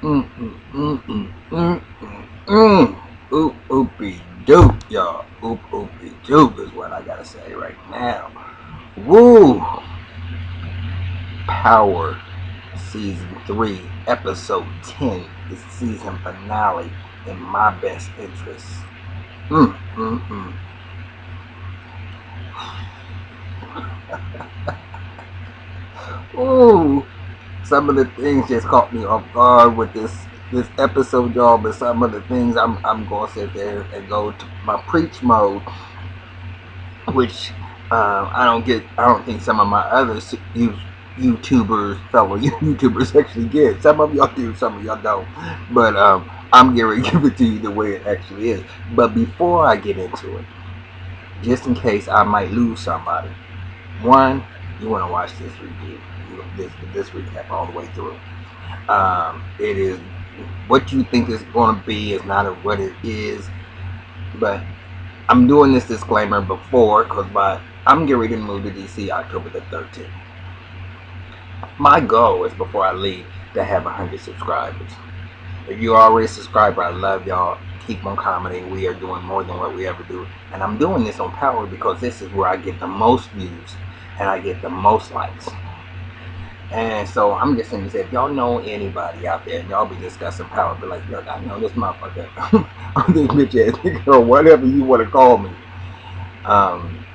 Mm, mm, mm, mm, mm, mm, mm. Oop, oopie doop, y'all. Oop, oopie doop is what I gotta say right now. Woo! Power Season 3, Episode 10, the season finale in my best interest. Mm, mm, mm. Ooh! Some of the things just caught me off guard with this episode, y'all. But some of the things I'm gonna sit there and go to my preach mode, which I don't get. I don't think some of my other YouTubers, fellow YouTubers, actually get. Some of y'all do, some of y'all don't. But I'm going to give it to you the way it actually is. But before I get into it, just in case I might lose somebody, one, you want to watch this review, this recap all the way through. It is what you think it's going to be is not what it is. But I'm doing this disclaimer before because I'm getting ready to move to DC October the 13th. My goal is before I leave to have 100 subscribers. If you're already a subscriber, I love y'all. Keep on commenting. We are doing more than what we ever do. And I'm doing this on Power because this is where I get the most views and I get the most likes. And so I'm just saying, if y'all know anybody out there and y'all be discussing Power, be like, look, I know this motherfucker, or this bitch ass nigga, or whatever you want to call me. Um,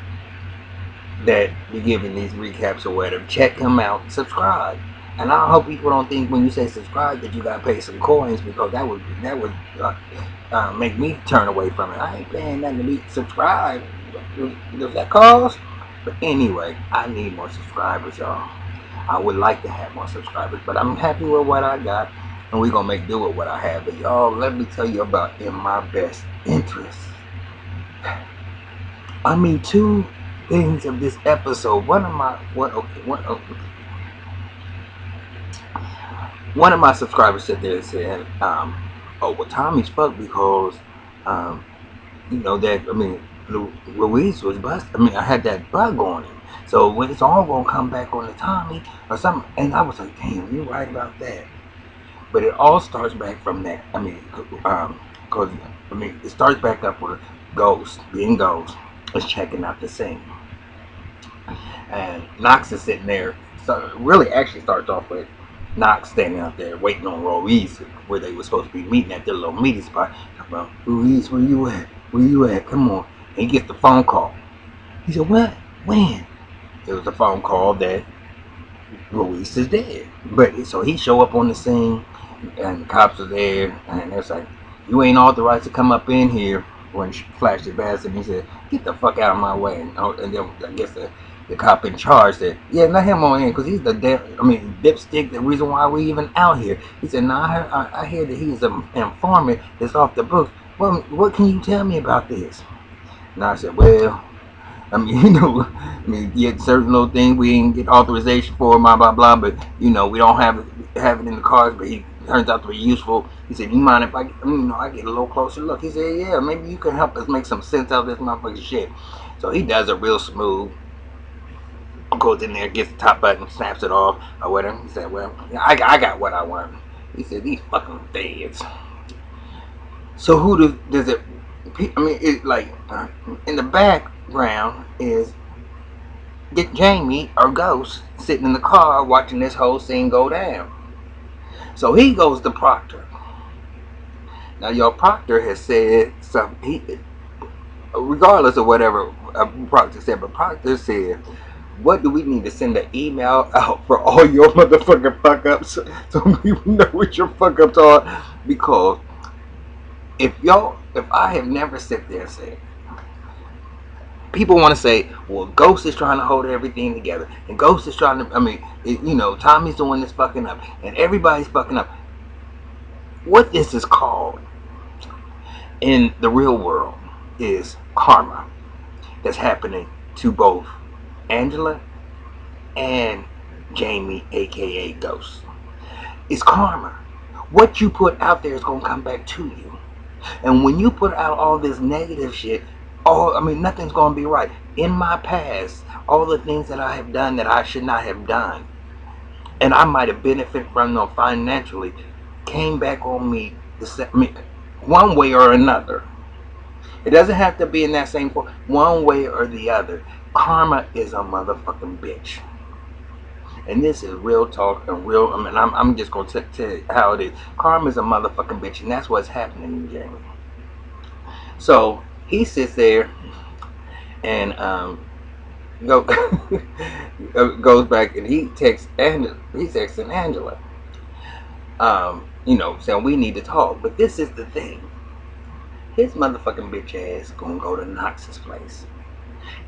that be giving these recaps or whatever. Check him out, subscribe. And I hope people don't think when you say subscribe that you gotta pay some coins because that would make me turn away from it. I ain't paying nothing to be subscribed. Does that cost? But anyway, I need more subscribers, y'all. I would like to have more subscribers, but I'm happy with what I got, and we're gonna make do with what I have. But y'all, let me tell you about in my best interest. I mean, two things of this episode. One of my subscribers said there and said, "Oh, well, Tommy's fucked because, um, that I mean, Luis was busted. I mean, I had that bug on him, so when it's all gonna come back on the Tommy or something." And I was like, "Damn, you're right about that." But it all starts back from that. I mean, because it starts back up with Ghost being Ghost is checking out the scene. And Knox is sitting there. So it really actually starts off with Knox standing out there waiting on Ruiz where they were supposed to be meeting at their little meeting spot. Talking about, Ruiz, where you at? Where you at? Come on. And he gets the phone call. He said, what? When? It was a phone call that Ruiz is dead. But so he show up on the scene and the cops are there and it's like, you ain't authorized to come up in here. When she flashed his ass and he said, get the fuck out of my way. And then I guess the cop in charge said, yeah, let him on in because he's the dipstick, the reason why we even out here. He said, nah, I hear that he's an informant that's off the books. Well, what can you tell me about this? And I said, well, I mean, yeah, certain little things we didn't get authorization for, blah blah blah. But we don't have it in the cards. But he turns out to be useful. He said, "You mind if I get a little closer look?" He said, "Yeah, maybe you can help us make some sense out of this motherfucking shit." So he does it real smooth. Goes in there, gets the top button, snaps it off, or whatever. He said, "Well, I got what I want." He said, "These fucking feds." So who does it? I mean, it like in the background is get Jamie or Ghost sitting in the car watching this whole scene go down. So he goes to Proctor. Now, your Proctor has said something. Regardless of whatever Proctor said, but Proctor said, "What do we need to send an email out for all your motherfucking fuck ups so people know what your fuck ups are? Because if I have never sit there and said." People want to say, well, Ghost is trying to hold everything together, and Ghost is trying to. I mean, Tommy's the one that's fucking up, and everybody's fucking up. What this is called in the real world is karma that's happening to both Angela and Jamie, aka Ghost. It's karma. What you put out there is gonna come back to you. And when you put out all this negative shit, nothing's gonna be right. In my past, all the things that I have done that I should not have done, and I might have benefited from them financially, came back on me one way or another. It doesn't have to be in that same form. One way or the other. Karma is a motherfucking bitch. And this is real talk and real. I mean, I'm just going to tell you how it is. Karma is a motherfucking bitch, and that's what's happening to Jamie. So he sits there and goes back and he texts Angela. He's texting Angela. Saying we need to talk. But this is the thing. His motherfucking bitch ass gonna go to Knox's place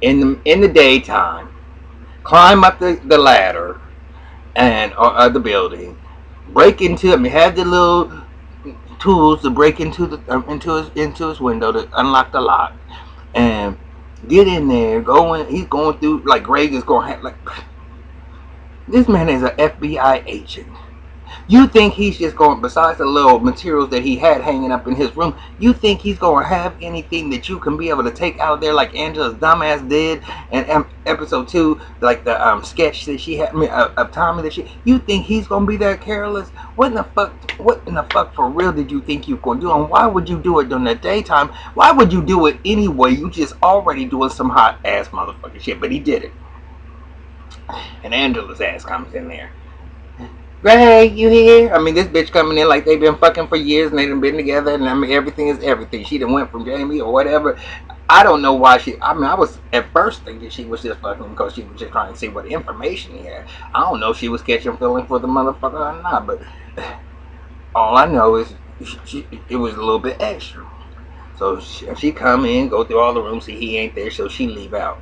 in the daytime, climb up the ladder and the building, break into. have the little tools to break into into his window to unlock the lock and get in there. He's going through like Greg is going to have like. This man is an FBI agent. You think he's just going, besides the little materials that he had hanging up in his room, you think he's going to have anything that you can be able to take out of there like Angela's dumbass did in episode 2, like the sketch that she had, of Tommy that you think he's going to be that careless? What in the fuck for real did you think you were going to do? And why would you do it during the daytime? Why would you do it anyway? You just already doing some hot ass motherfucking shit, but he did it. And Angela's ass comes in there. Greg, you here? I mean, this bitch coming in like they've been fucking for years and they done been together, and I mean, everything is everything. She done went from Jamie or whatever. I don't know why I was at first thinking she was just fucking because she was just trying to see what information he had. I don't know if she was catching feeling for the motherfucker or not, but all I know is it was a little bit extra. So she come in, go through all the rooms, see he ain't there, so she leave out.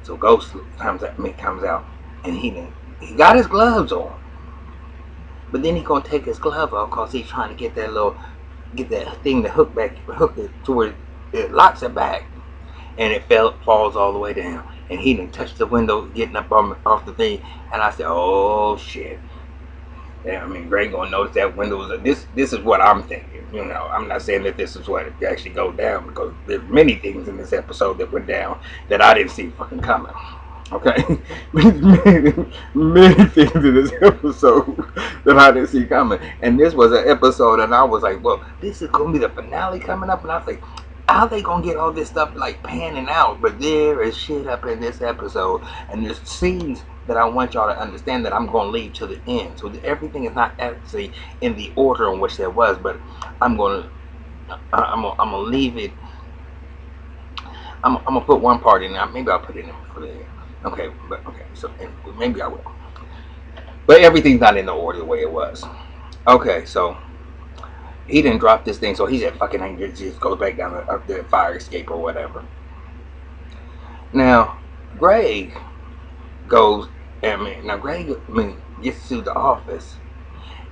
So Ghost comes out, and he got his gloves on. But then he gonna take his glove off because he's trying to get that thing to hook it to where it locks it back, and it falls all the way down. And he didn't touch the window, getting up off the thing. And I said, "Oh shit!" Yeah, I mean, Greg gonna notice that window was this is what I'm thinking. I'm not saying that this is what actually goes down because there's many things in this episode that went down that I didn't see fucking coming. Okay, many things in this episode that I didn't see coming, and this was an episode, and I was like, "Well, this is gonna be the finale coming up," and I was like, "How they gonna get all this stuff like panning out?" But there is shit up in this episode, and there's scenes that I want y'all to understand that I'm gonna leave to the end, so that everything is not actually in the order in which there was, but I'm gonna leave it. I'm gonna put one part in there. Maybe I'll put it in for the end. Okay, so maybe I will. But everything's not in the order the way it was. Okay, so he didn't drop this thing, so he's at fucking anger, just goes back down up the fire escape or whatever. Now, Greg goes, Greg gets to the office,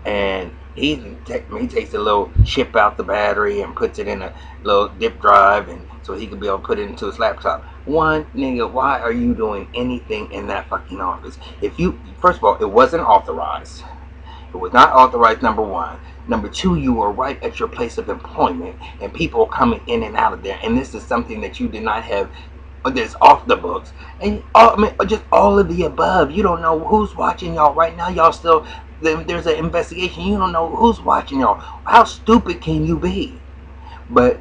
and he takes a little chip out the battery and puts it in a little dip drive, and so he can be able to put it into his laptop. One, nigga, why are you doing anything in that fucking office? First of all, it wasn't authorized. It was not authorized, number one. Number two, you were right at your place of employment, and people are coming in and out of there, and this is something that you did not have that's off the books. And just all of the above. You don't know who's watching y'all right now. Y'all still, there's an investigation. You don't know who's watching y'all. How stupid can you be? But,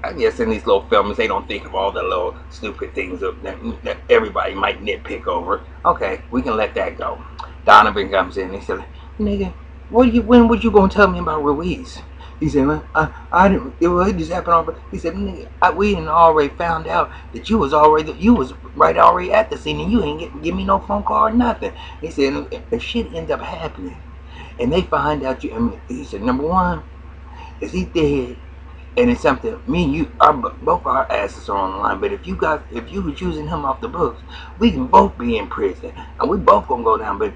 I guess in these little films, they don't think of all the little stupid things that everybody might nitpick over. Okay, we can let that go. Donovan comes in and he said, "Nigga, when was you gonna tell me about Ruiz?" He said, "I didn't. It just happened off." He said, "Nigga, we didn't already found out that you was right already at the scene, and you ain't give me no phone call or nothing." He said, "If shit ends up happening, and they find out you," he said, "Number one, is he dead? And it's something, me and you, both our asses are on the line. But if you were choosing him off the books, we can both be in prison, and we both gonna go down. But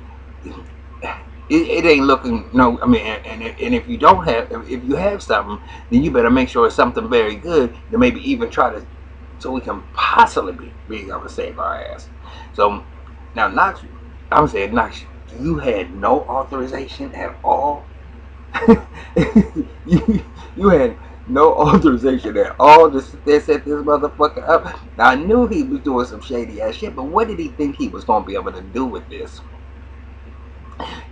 it ain't looking and if you have something, then you better make sure it's something very good to maybe even try to, so we can possibly be able to save our ass." So now, Knox, I'm saying, Knox, you had no authorization at all. you had no authorization at all to set this motherfucker up. Now, I knew he was doing some shady ass shit, but what did he think he was going to be able to do with this?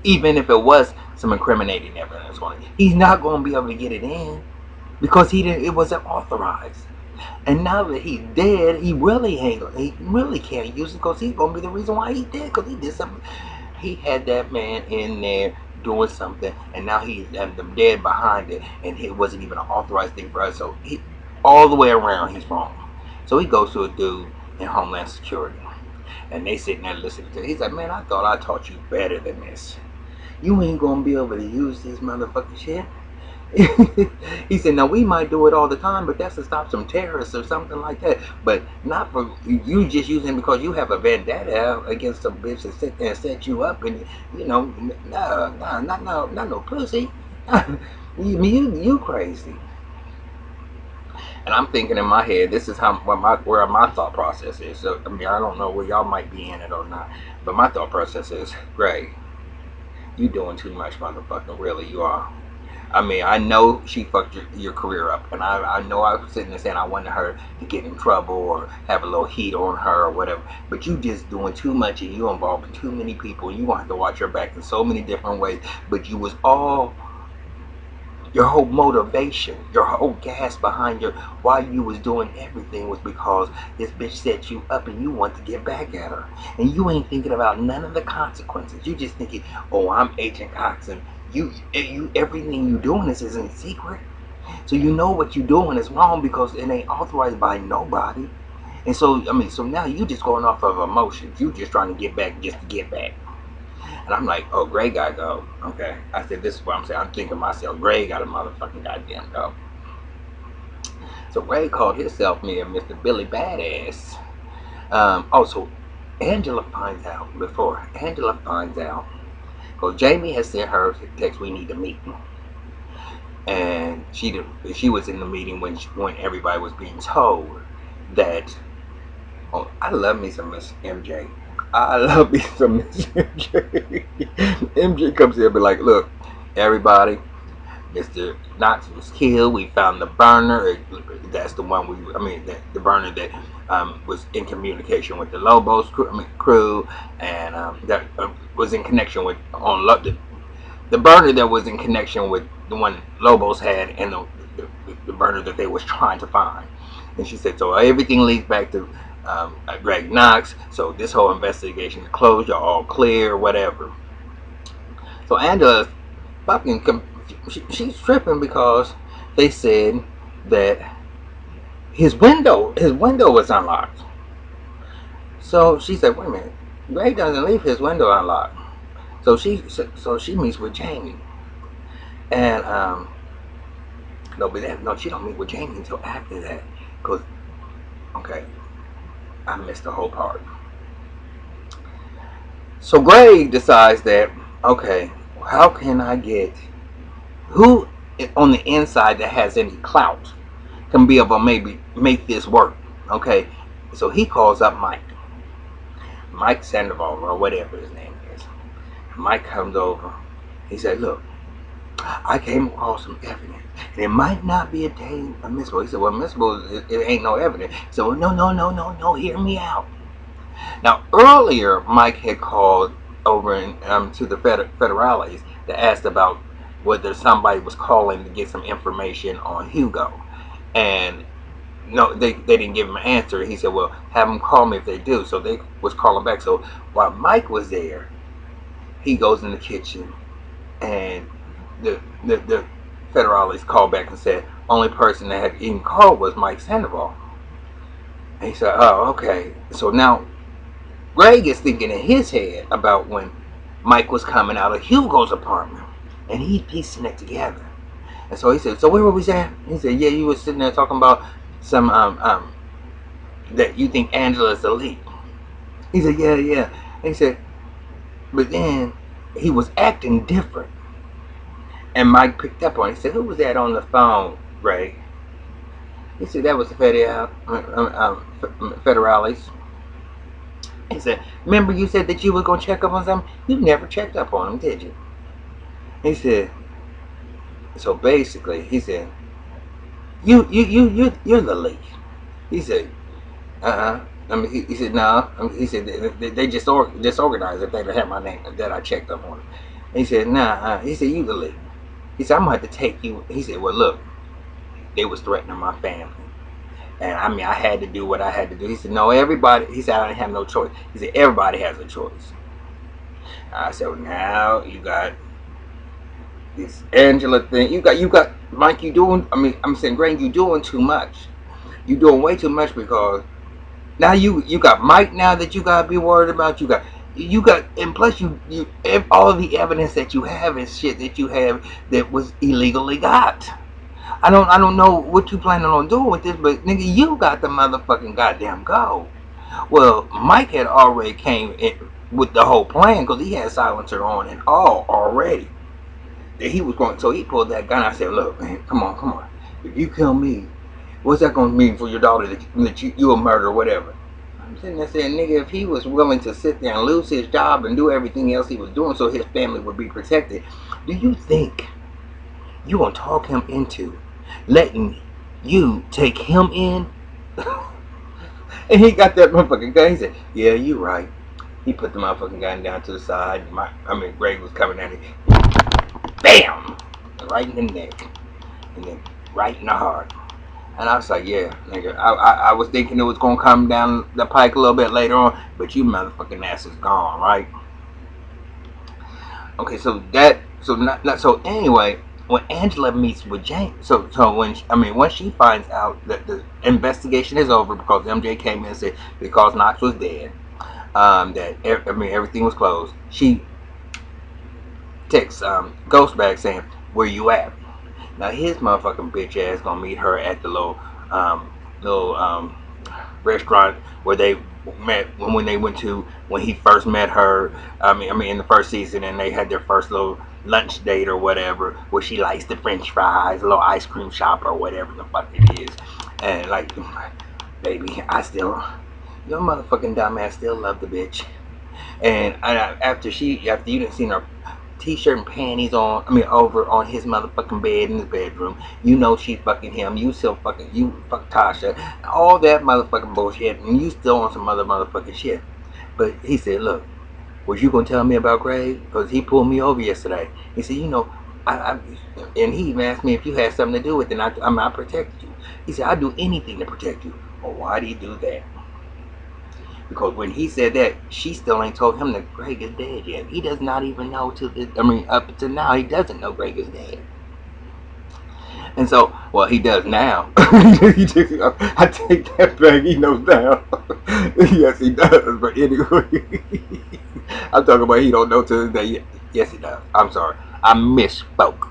Even if it was some incriminating evidence on it, he's not going to be able to get it in because he didn't. It wasn't authorized. And now that he's dead, he really can't use it because he's gonna be the reason why he did. Because he did something. He had that man in there doing something, and now he's dead behind it, and it wasn't even an authorized thing for us. So he, all the way around, he's wrong. So he goes to a dude in Homeland Security, and they sitting there listening to it. He's like, "Man, I thought I taught you better than this. You ain't gonna be able to use this motherfucking shit." He said, "Now we might do it all the time, but that's to stop some terrorists or something like that. But not for you just using it because you have a vendetta against some bitch that sit there and set you up, and not no pussy. you crazy." And I'm thinking in my head, this is where my thought process is. So I mean, I don't know where y'all might be in it or not, but my thought process is, Greg, you doing too much, motherfucker. Really, you are. I mean, I know she fucked your career up, and I know I was sitting there saying I wanted her to get in trouble or have a little heat on her or whatever, but you just doing too much, and you involving too many people, and you want to have to watch your back in so many different ways, but you was all, your whole motivation, your whole gas behind why you was doing everything was because this bitch set you up and you want to get back at her. And you ain't thinking about none of the consequences. You just thinking, oh, I'm Agent Cox, and you everything you doing is in secret. So you know what you doing is wrong because it ain't authorized by nobody. And so, I mean, so now you just going off of emotions. You just trying to get back just to get back. And I'm like, oh, Gray gotta go. Okay. I said, this is what I'm saying. I'm thinking to myself, Gray gotta motherfucking goddamn go. So Gray called himself me and Mr. Billy Badass. So Angela finds out, because Jamie has sent her a text, we need to meet. And she was in the meeting when everybody was being told that, oh, I love me some Miss MJ. I love me some Miss MJ. MJ comes here and be like, look, everybody, Mr. Knox was killed. We found the burner. That's the one the burner that was in communication with the Lobos crew, and that was in connection with the burner that was in connection with the one Lobos had, and the burner that they was trying to find. And she said, so everything leads back to Greg Knox. So this whole investigation is closed. You're all clear, whatever. So Angela fucking she's tripping because they said that his window was unlocked. So she said, wait a minute, Greg doesn't leave his window unlocked. So she meets with Jamie, and she don't meet with Jamie until after that, because okay, I missed the whole part. So Greg decides that, okay, how can I get who on the inside that has any clout can be able to maybe make this work. Okay, so he calls up Mike Sandoval or whatever his name is. Mike comes over. He said, look, I came across some evidence. And it might not be admissible. He said, well, admissible, it ain't no evidence. So no, hear me out. Now, earlier, Mike had called over to the federales to ask about whether somebody was calling to get some information on Hugo. And no, they didn't give him an answer. He said, well, have them call me if they do. So they was calling back. So while Mike was there, he goes in the kitchen, and the federales called back and said only person that had even called was Mike Sandoval. And he said, oh, okay. So now Greg is thinking in his head about when Mike was coming out of Hugo's apartment, and he's piecing it together. And so he said, so where were we at? He said, yeah, you were sitting there talking about some that you think Angela's the lead. He said, yeah. And he said, but then he was acting different. And Mike picked up on it. He said, who was that on the phone, Greg? He said, that was the federales. He said, remember you said that you were going to check up on something? You never checked up on them, did you? He said, so basically, he said, you're the lead. He said, he said, no. He said, they just disorganized if they didn't have my name, that I checked up on them. He said, nah. He said, you can leave. He said, I'm gonna have to take you. He said, well, look, they was threatening my family. And I mean, I had to do what I had to do. He said, no, everybody. He said, I didn't have no choice. He said, everybody has a choice. I said, well, now you got this Angela thing. You got Mike. You doing? I mean, I'm saying, Greg, you doing too much. You doing way too much because now you got Mike now that you gotta be worried about. You got, and plus all the evidence that you have is shit that you have that was illegally got. I don't know what you planning on doing with this, but nigga, you got the motherfucking goddamn go. Well, Mike had already came in with the whole plan because he had silencer on and all already. That he was going, so he pulled that gun. I said, look, man, come on. If you kill me, what's that going to mean for your daughter that you a murderer or whatever? I'm sitting there saying, nigga, if he was willing to sit there and lose his job and do everything else he was doing so his family would be protected, do you think you gonna talk him into letting you take him in? And he got that motherfucking gun. He said, yeah, you right. He put the motherfucking gun down to the side. Greg was coming at him. Bam! Right in the neck. And then right in the heart. And I was like, yeah, nigga. I was thinking it was going to come down the pike a little bit later on, but you motherfucking ass is gone, right? Okay, so anyway, when Angela meets with James, once she finds out that the investigation is over because MJ came in and said because Knox was dead, everything was closed. She texts Ghost back saying, "Where you at?" Now his motherfucking bitch ass gonna meet her at the little restaurant where they met when he first met her. In the first season, and they had their first little lunch date or whatever, where she likes the French fries, a little ice cream shop or whatever the fuck it is, and like, baby, your motherfucking dumbass still love the bitch, and after you didn't see her t-shirt and panties on, over on his motherfucking bed in his bedroom. You know she's fucking him. You fuck Tasha. All that motherfucking bullshit, and you still on some other motherfucking shit. But he said, look, was you gonna tell me about Greg? Because he pulled me over yesterday. He said, and he even asked me if you had something to do with it, and I protected you. He said, I'd do anything to protect you. Well, why do you do that? Because when he said that, she still ain't told him that Greg is dead yet. He does not even know up to now, he doesn't know Greg is dead. And so, well, he does now. I take that back, he knows now. Yes, he does, but anyway. I'm talking about he don't know to this day. Yes, he does. I'm sorry. I misspoke.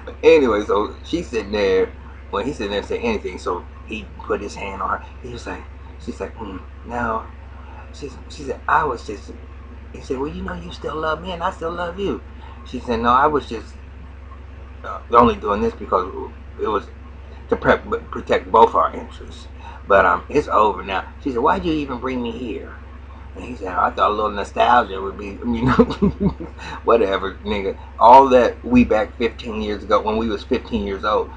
But anyway, so she's sitting there, when he's sitting there saying anything, so he put his hand on her. She's like, no. She said, I was just, he said, well, you still love me and I still love you. She said, no, I was just only doing this because it was to protect both our interests. But it's over now. She said, why'd you even bring me here? And he said, I thought a little nostalgia would be, whatever, nigga. All that we back 15 years ago when we was 15 years old.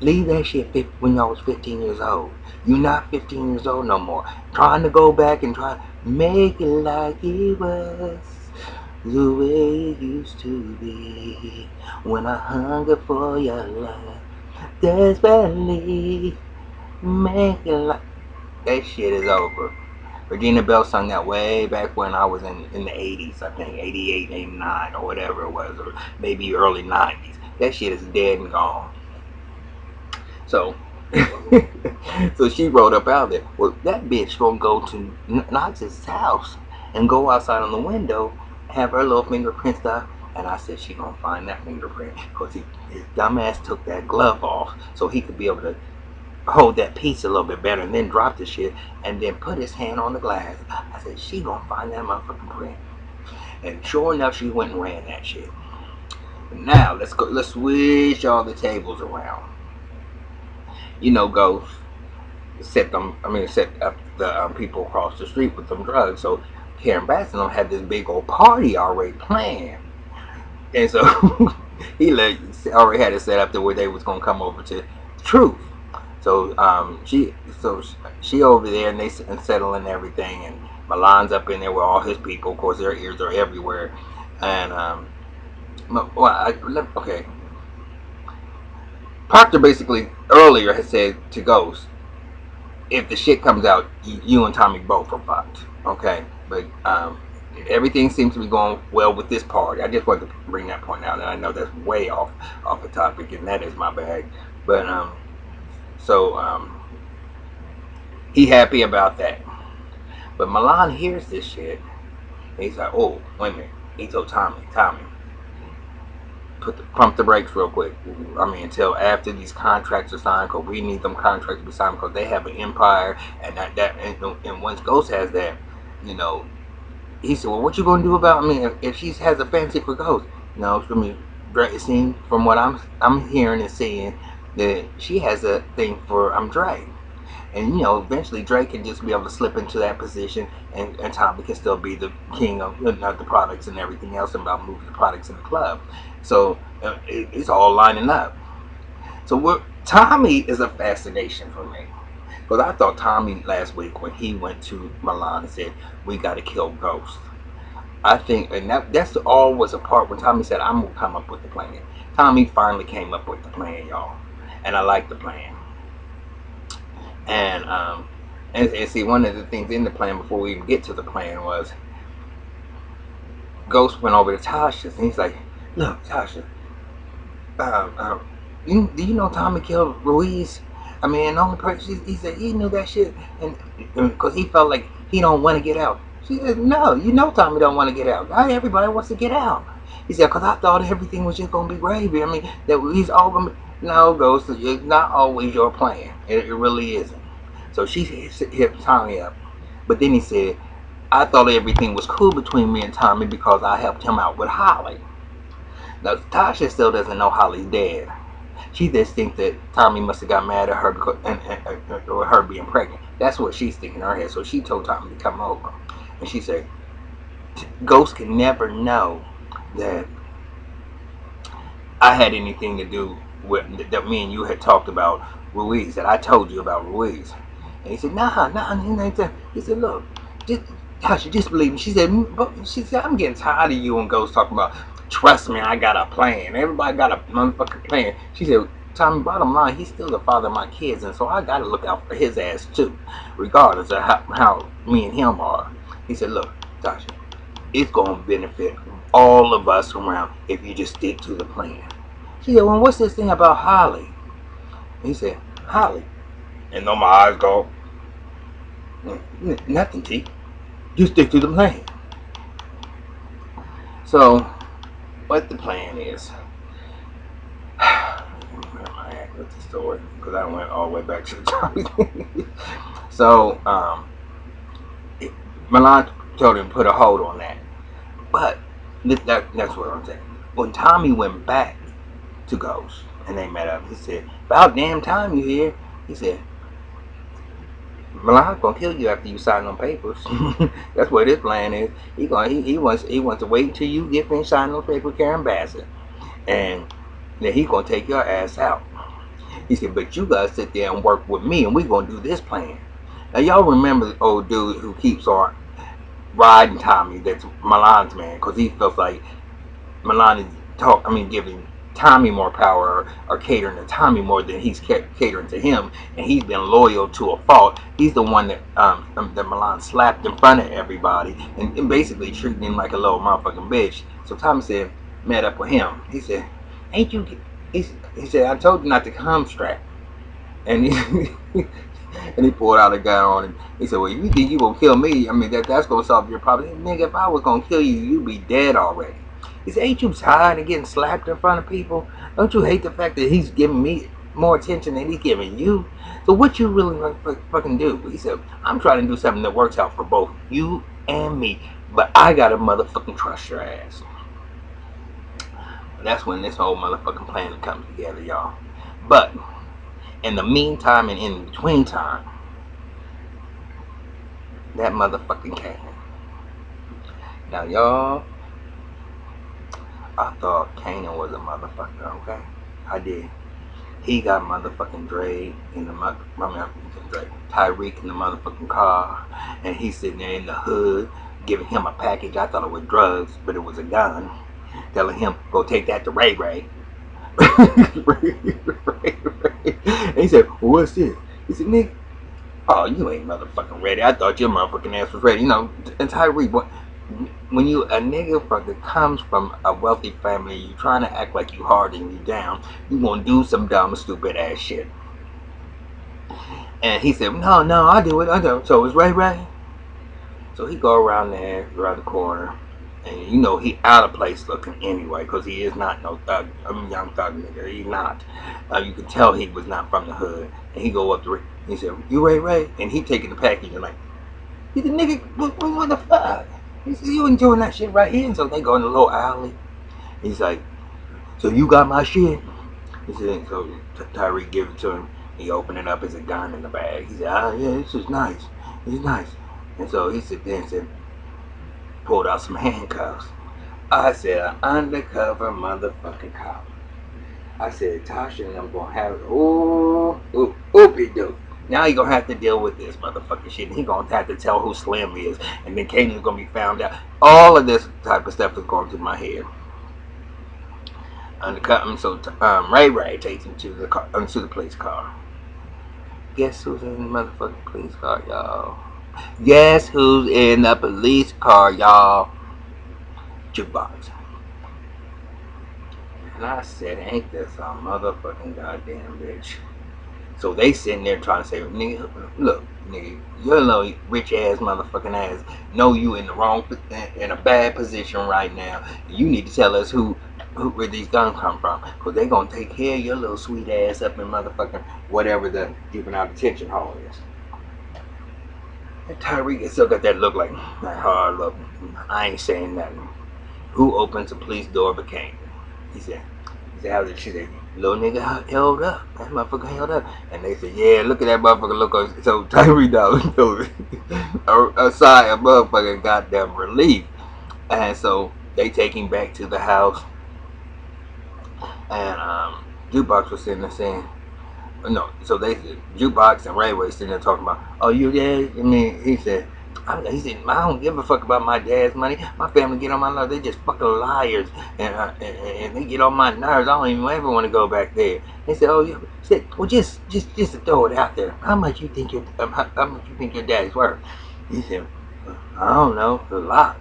Leave that shit when y'all was 15 years old. You're not 15 years old no more. Trying to go back and try to make it like it was the way it used to be. When I hunger for your love, desperately make it like... That shit is over. Regina Bell sung that way back when I was in the 80s, I think, 88, 89, or whatever it was, or maybe early 90s. That shit is dead and gone. So, so she wrote up out there, well, that bitch gonna go to Knox's house and go outside on the window, have her little fingerprint stuff, and I said she gonna find that fingerprint, because his dumbass took that glove off, so he could be able to hold that piece a little bit better, and then drop the shit, and then put his hand on the glass. I said, she gonna find that motherfucking print. And sure enough, she went and ran that shit. Now, let's switch all the tables around. Ghost set up the people across the street with some drugs. So Karen Baston had this big old party already planned, and so he already had it set up to where they was gonna come over to Truth. So she over there, and they settling everything, and Milan's up in there with all his people. Of course, their ears are everywhere. And okay. Proctor basically earlier had said to Ghost, if the shit comes out, you and Tommy both are fucked. Okay, but everything seems to be going well with this party. I just wanted to bring that point out, and I know that's way off the topic, and that is my bag. But so he happy about that. But Milan hears this shit, and he's like, oh, wait a minute. He told Tommy, pump the brakes real quick. I mean, until after these contracts are signed, because we need them contracts to be signed, because they have an empire, and and once Ghost has that, you know, he said, well, what you gonna do about? I mean, if she has a fancy for Ghost, you know, I mean, it seems from what I'm hearing and seeing that she has a thing for Dre. And you know, eventually Drake can just be able to slip into that position, and Tommy can still be the king of the products and everything else, and about moving the products in the club. So it's all lining up. So Tommy is a fascination for me, because I thought Tommy last week when he went to Milan and said we got to kill Ghost. I think, and that's all was a part when Tommy said I'm gonna come up with the plan. Tommy finally came up with the plan, y'all, and I like the plan. And and see, one of the things in the plan before we even get to the plan was Ghost went over to Tasha and he's like, "Look, Tasha, do you know Tommy killed Ruiz? I mean, and the only person he said he knew that shit, and because he felt like he don't want to get out." She said, "No, you know Tommy don't want to get out. Not everybody wants to get out." He said, "Because I thought everything was just gonna be gravy. I mean, that he's all gonna be." No, Ghost, it's not always your plan. It really isn't. So she hit Tommy up. But then he said, I thought everything was cool between me and Tommy because I helped him out with Holly. Now, Tasha still doesn't know Holly's dead. She just thinks that Tommy must have got mad at her because, or her being pregnant. That's what she's thinking in her head. So she told Tommy to come over. And she said, Ghost can never know that I had anything to do with that me and you had talked about Ruiz, that I told you about Ruiz. And he said, nah. He said, look, just believe me. She said, I'm getting tired of you and Ghost talking about, trust me, I got a plan. Everybody got a motherfucking plan. She said, Tommy, bottom line, he's still the father of my kids, and so I got to look out for his ass too, regardless of how me and him are. He said, look, Tasha, it's going to benefit all of us around if you just stick to the plan. She said, well, what's this thing about Holly? He said, Holly. And then my eyes go, nothing, T. Just stick to the plan. So, what the plan is, where am I at with the story? Because I went all the way back to the top. So, Milan told him to put a hold on that. But, that's what I'm saying. When Tommy went back to Ghost and they met up, he said, about damn time you here. He said, Milan's gonna kill you after you sign them papers. That's what his plan is. He wants to wait until you get finished signing those papers, Karen Bassett, and then he's gonna take your ass out. He said, but you guys sit there and work with me, and we're gonna do this plan. Now y'all remember the old dude who keeps on riding Tommy? That's Milan's man, because he feels like Milan is giving Tommy more power, or catering to Tommy more than he's catering to him, and he's been loyal to a fault. He's the one that Milan slapped in front of everybody and basically treating him like a little motherfucking bitch. So Tommy said, met up with him. He said, ain't you, he said, I told you not to come strapped. And he and he pulled out a gun on him. He said, well, you think you gonna kill me? I mean, that's gonna solve your problem. Nigga, if I was gonna kill you, you'd be dead already. He said, ain't you tired of getting slapped in front of people? Don't you hate the fact that he's giving me more attention than he's giving you? So what you really fucking do? He said, I'm trying to do something that works out for both you and me, but I gotta motherfucking trust your ass. That's when this whole motherfucking plan comes together, y'all. But in the meantime and in between time, that motherfucking came. Now, y'all, I thought Kanan was a motherfucker, okay? I did. He got motherfucking Dre in the Tyreek in the motherfucking car, and he's sitting there in the hood giving him a package. I thought it was drugs, but it was a gun. Telling him, go take that to Ray Ray. And he said, well, what's this? He said, nigga, oh, you ain't motherfucking ready. I thought your motherfucking ass was ready. You know, and Tyreek, when you a nigga that comes from a wealthy family, you trying to act like you hard and you down, you gonna do some dumb, stupid ass shit. And he said, no, I do it. So it's Ray Ray. So he go around there, around the corner, and you know he out of place looking anyway, because he is not no thug. I mean, young thug nigga. He's not. You can tell he was not from the hood. And he go up to Ray. He said, you Ray Ray? And he taking the package and like, he said, nigga, what the fuck? He said, you ain't doing that shit right here. And so they go in the little alley. He's like, so you got my shit? He said, so Tyreek give it to him. He opened it up as a gun in the bag. He said, yeah, this is nice. It's nice. And so he said, then said, pulled out some handcuffs. I said, an undercover motherfucking cop. I said, Tasha and I'm gonna have it. Oopie doo. Now he gonna have to deal with this motherfucking shit. And he gonna have to tell who Slim is. And then Kanan's gonna be found out. All of this type of stuff is going through my head. Undercut. So Ray Ray takes him to the car, to the police car. Guess who's in the motherfucking police car, y'all? Guess who's in the police car, y'all? Jukebox. And I said, ain't this a motherfucking goddamn bitch? So they sitting there trying to say, nigga, look, nigga, your little rich ass motherfucking ass know you in the wrong, in a bad position right now. You need to tell us where these guns come from, because they gonna take care of your little sweet ass up in motherfucking whatever the juvenile detention hall is. And Tyreek still got that look, like that hard look. I ain't saying nothing. Who opens the police door but Kane? He said, how did she say, little nigga held up. That motherfucker held up. And they said, yeah, look at that motherfucker look. So Tyreek dog felt a sigh of motherfucking goddamn relief. And so they take him back to the house. And Jukebox was sitting there saying, no, so they Jukebox and Ray Ray sitting there talking about, oh, you dad? I mean, he said, I don't give a fuck about my dad's money. My family get on my nerves. They just fucking liars, and they get on my nerves. I don't even ever want to go back there. They said, oh, you said, well, just to throw it out there. How much you think your dad's worth? He said, I don't know, a lot.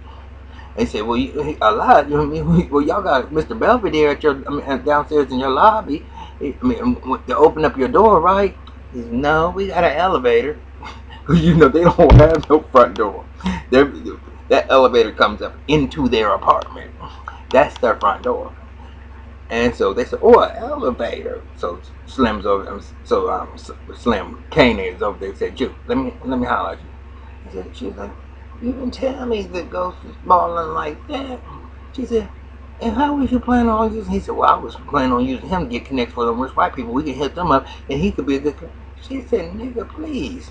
They said, well, a lot. You know what I mean? Well, y'all got Mr. Belvedere at your, downstairs in your lobby. To open up your door, right? He said, no, we got an elevator. You know, they don't have no front door. That elevator comes up into their apartment. That's their front door. And so they said, oh, an elevator. So Slim's over. Slim Kanan is over there. Said, Juke, let me holler at you. He said, she's like, you didn't tell me the ghost was balling like that. She said, and how was you planning on using? He said, well, I was planning on using him to get connected for them rich white people. We can hit them up, and he could be a good. She said, nigga, please.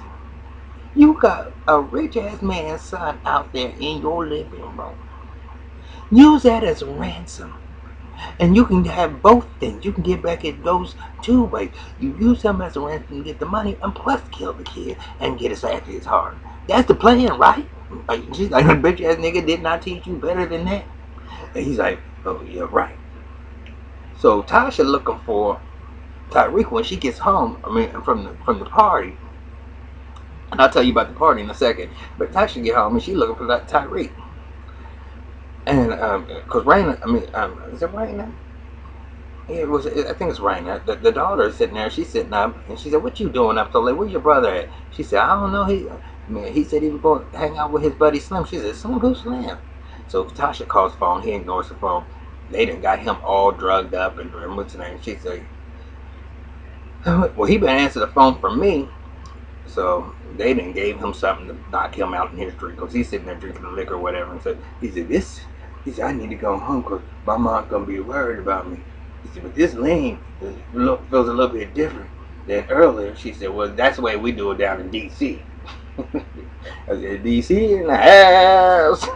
You got a rich ass man's son out there in your living room. Use that as a ransom. And you can have both things. You can get back at those two ways. You use him as a ransom to get the money, and plus kill the kid and get his after his heart. That's the plan, right? She's like, bitch ass nigga did not teach you better than that. And he's like, oh yeah, right. So Tasha looking for Tyreek when she gets home. From the party. And I'll tell you about the party in a second. But Tasha get home and she looking for that Tyreek. And cause Raina, is it Raina? Yeah, I think it's Raina. The daughter is sitting there. She's sitting up, and she said, "What you doing up so late? Where's your brother at?" She said, "I don't know. He said he was going to hang out with his buddy Slim." She said, "Slim, who's Slim?" So Tasha calls the phone. He ignores the phone. They done got him all drugged up and what's his name? She said, "Well, he been answering the phone for me." So they done gave him something to knock him out in history, because he's sitting there drinking the liquor or whatever. And so he said, I need to go home because my mom's going to be worried about me. He said, but this lean feels a little bit different than earlier. She said, well, that's the way we do it down in D.C. I said, D.C. in the house.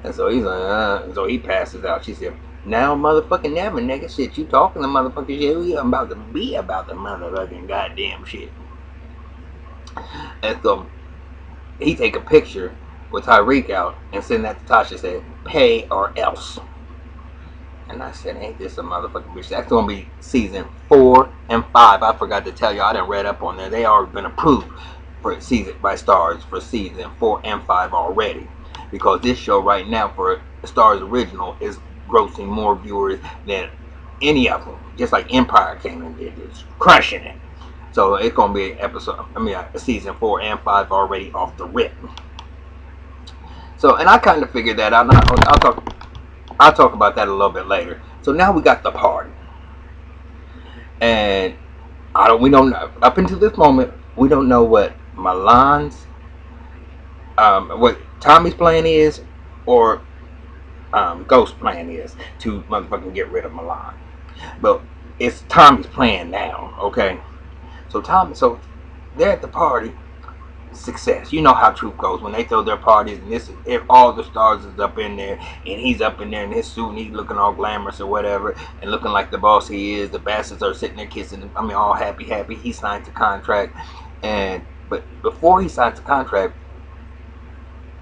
And so he's like, so he passes out. She said, Now motherfucking never, nigga. Shit, you talking to motherfucking shit. We about to be about the motherfucking goddamn shit. And so he take a picture with Tyreek out and send that to Tasha, said, pay or else. And I said, ain't this a motherfucking bitch? That's gonna be season 4 and 5. I forgot to tell you, I done read up on there. They already been approved for season by Stars for season 4 and 5 already. Because this show right now for Stars Original is grossing more viewers than any of them. Just like Empire came and did this, crushing it. So it's gonna be a season 4 and 5 already off the rip. So, and I kind of figured that out. I'll talk about that a little bit later. So now we got the party, and we don't know up until this moment. We don't know what Milan's, what Tommy's plan is, or Ghost's plan is to motherfucking get rid of Milan. But it's Tommy's plan now. Okay, so they're at the party. Success. You know how truth goes when they throw their parties, and if all the stars is up in there and he's up in there in his suit and he's looking all glamorous or whatever and looking like the boss he is, the bastards are sitting there kissing him. I mean, all happy. He signs the contract, but before he signs the contract,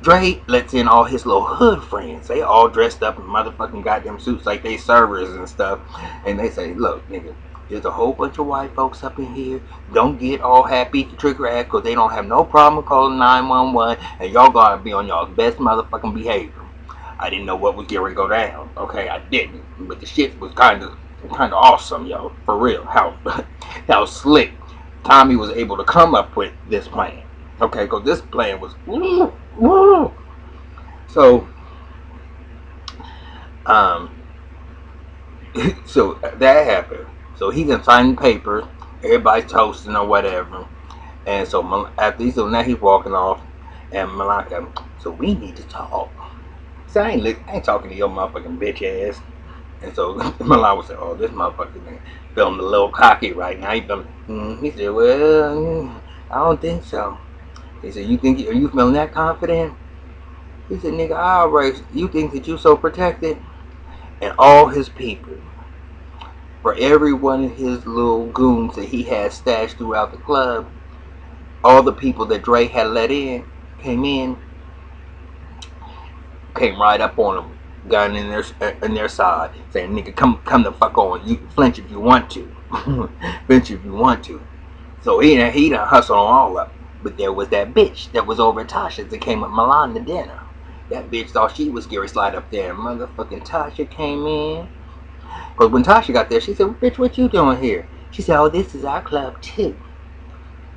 Dre lets in all his little hood friends. They all dressed up in motherfucking goddamn suits like they servers and stuff, and they say, look, nigga, there's a whole bunch of white folks up in here. Don't get all happy to trigger act, because they don't have no problem calling 911, and y'all gotta be on y'all's best motherfucking behavior. I didn't know what was getting to go down. Okay, I didn't. But the shit was kind of awesome, yo. For real. How slick Tommy was able to come up with this plan. Okay, because this plan was woo. So, so that happened. So he can sign the paper, everybody's toasting or whatever. And so now he's walking off, and Malaka, so we need to talk. So I ain't talking to your motherfucking bitch ass. And so Malaka would say, oh, this motherfucker man feeling a little cocky right now. He said, well, I don't think so. He said, are you feeling that confident? He said, nigga, you think that you so protected? And all his people, for every one of his little goons that he had stashed throughout the club, all the people that Dre had let in, came right up on him, gun in their side, saying, nigga, come the fuck on. You can flinch if you want to. Flinch if you want to. So he done hustled on all up. But there was that bitch that was over at Tasha's that came with Milan to dinner. That bitch thought she was Gary Slide up there. Motherfucking Tasha came in. Because when Tasha got there, she said, bitch, what you doing here? She said, oh, this is our club too.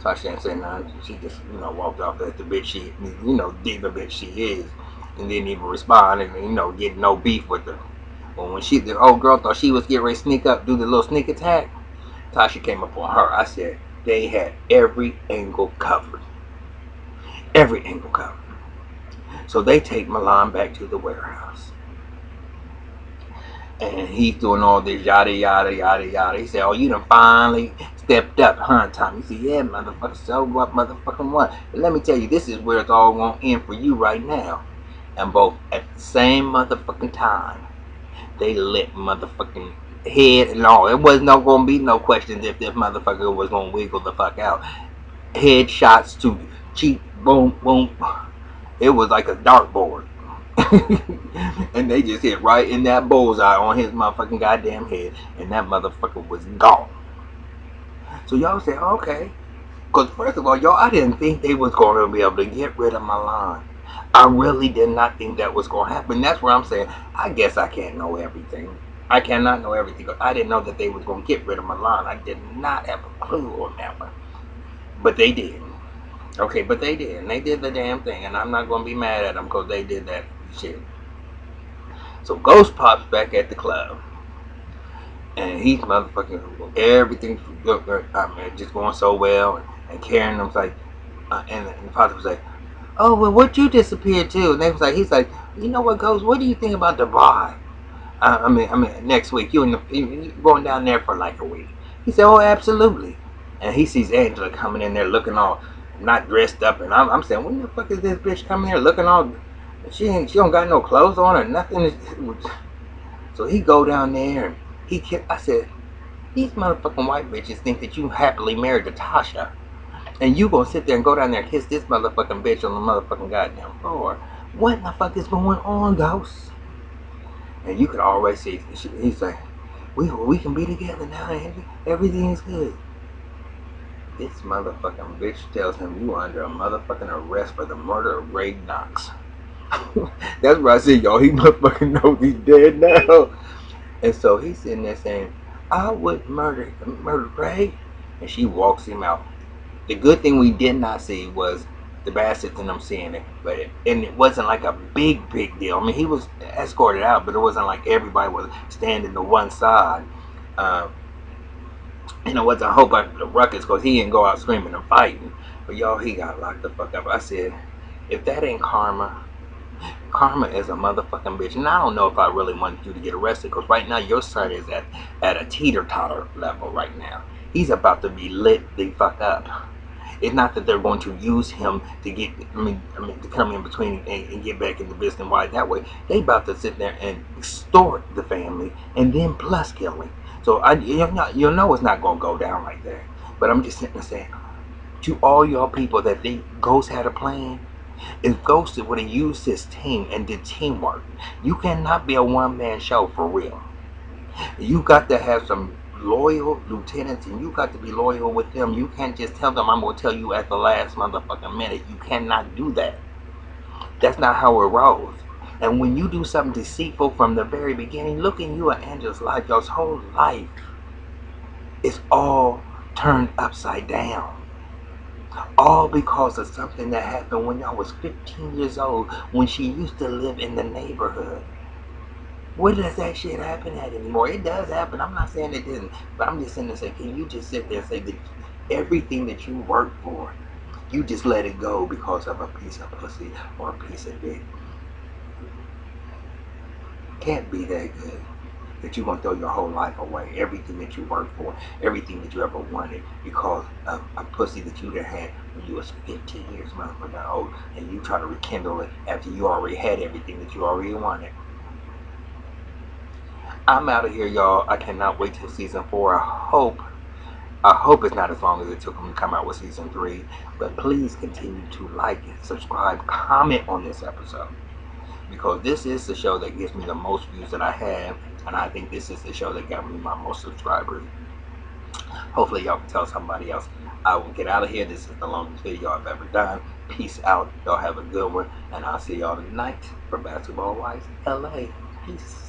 Tasha didn't say nothing. She just, walked off as the bitch she, diva bitch she is. And didn't even respond and, get no beef with her. But when the old girl thought she was getting ready to sneak up, do the little sneak attack, Tasha came up on her. I said, they had every angle covered. Every angle covered. So they take Milan back to the warehouse. And he's doing all this yada, yada, yada, yada. He said, oh, you done finally stepped up, huh, Tommy? He said, yeah, motherfucker, so what, motherfucking what? But let me tell you, this is where it's all going to end for you right now. And both at the same motherfucking time, they lit motherfucking head and all. It was not going to be no questions if this motherfucker was going to wiggle the fuck out. Headshots to cheek, boom, boom. It was like a dartboard. And they just hit right in that bullseye on his motherfucking goddamn head. And that motherfucker was gone. So y'all say, okay. Because first of all, y'all, I didn't think they was going to be able to get rid of Milan. I really did not think that was going to happen. That's where I'm saying, I guess I can't know everything. I cannot know everything. I didn't know that they was going to get rid of Milan. I did not have a clue on that one. But they did. Okay, but they did. And they did the damn thing. And I'm not going to be mad at them because they did that shit. So Ghost pops back at the club. And he's motherfucking, everything's just going so well. And Karen was like, and the father was like, oh, well, what'd you disappear to? And they was like, he's like, you know what, Ghost, what do you think about Dubai? I mean, next week, you going down there for like a week. He said, oh, absolutely. And he sees Angela coming in there looking all not dressed up. And I'm saying, when the fuck is this bitch coming here looking all, she don't got no clothes on or nothing. So he go down there and he kiss. I said, these motherfucking white bitches think that you happily married to Tasha. And you gonna sit there and go down there and kiss this motherfucking bitch on the motherfucking goddamn floor. What the fuck is going on, Ghost? And you could already see, he's like, we can be together now, and everything is good. This motherfucking bitch tells him you are under a motherfucking arrest for the murder of Ray Knox. That's why I said, y'all, he motherfucking knows he's dead now. And so he's sitting there saying, I would murder Ray. And she walks him out. The good thing we did not see was the Bassett's and them seeing it, and it wasn't like a big deal. I mean, he was escorted out, but it wasn't like everybody was standing to one side. And it wasn't a whole bunch of ruckus because he didn't go out screaming and fighting. But y'all, he got locked the fuck up. I said, if that ain't karma, karma is a motherfucking bitch. And I don't know if I really want you to get arrested because right now your son is at a teeter-totter level right now. He's about to be lit the fuck up. It's not that they're going to use him to get, to come in between and get back into business. Why that way? They about to sit there and extort the family and then plus kill him. So you'll know it's not going to go down like that. But I'm just sitting there saying, to all y'all people that think Ghost had a plan, if Ghost would have used his team and did teamwork, you cannot be a one-man show for real. You got to have some loyal lieutenants, and you got to be loyal with them. You can't just tell them I'm going to tell you at the last motherfucking minute. You cannot do that. That's not how it rolls. And when you do something deceitful from the very beginning, look in you and Angela's life, y'all's whole life is all turned upside down. All because of something that happened when y'all was 15 years old, when she used to live in the neighborhood. Where does that shit happen at anymore? It does happen. I'm not saying it didn't. But I'm just saying to say, can you just sit there and say that everything that you work for, you just let it go because of a piece of pussy or a piece of dick? Can't be that good. That you're going to throw your whole life away. Everything that you work for, everything that you ever wanted, because of a pussy that you done had when you was 15 years old, and you try to rekindle it after you already had everything that you already wanted. I'm out of here, y'all. I cannot wait till season 4. I hope it's not as long as it took them to come out with season 3. But please continue to like, subscribe, comment on this episode. Because this is the show that gives me the most views that I have. And I think this is the show that got me my most subscribers. Hopefully y'all can tell somebody else. I will get out of here. This is the longest video I've ever done. Peace out. Y'all have a good one. And I'll see y'all tonight for Basketball Wives LA. Peace.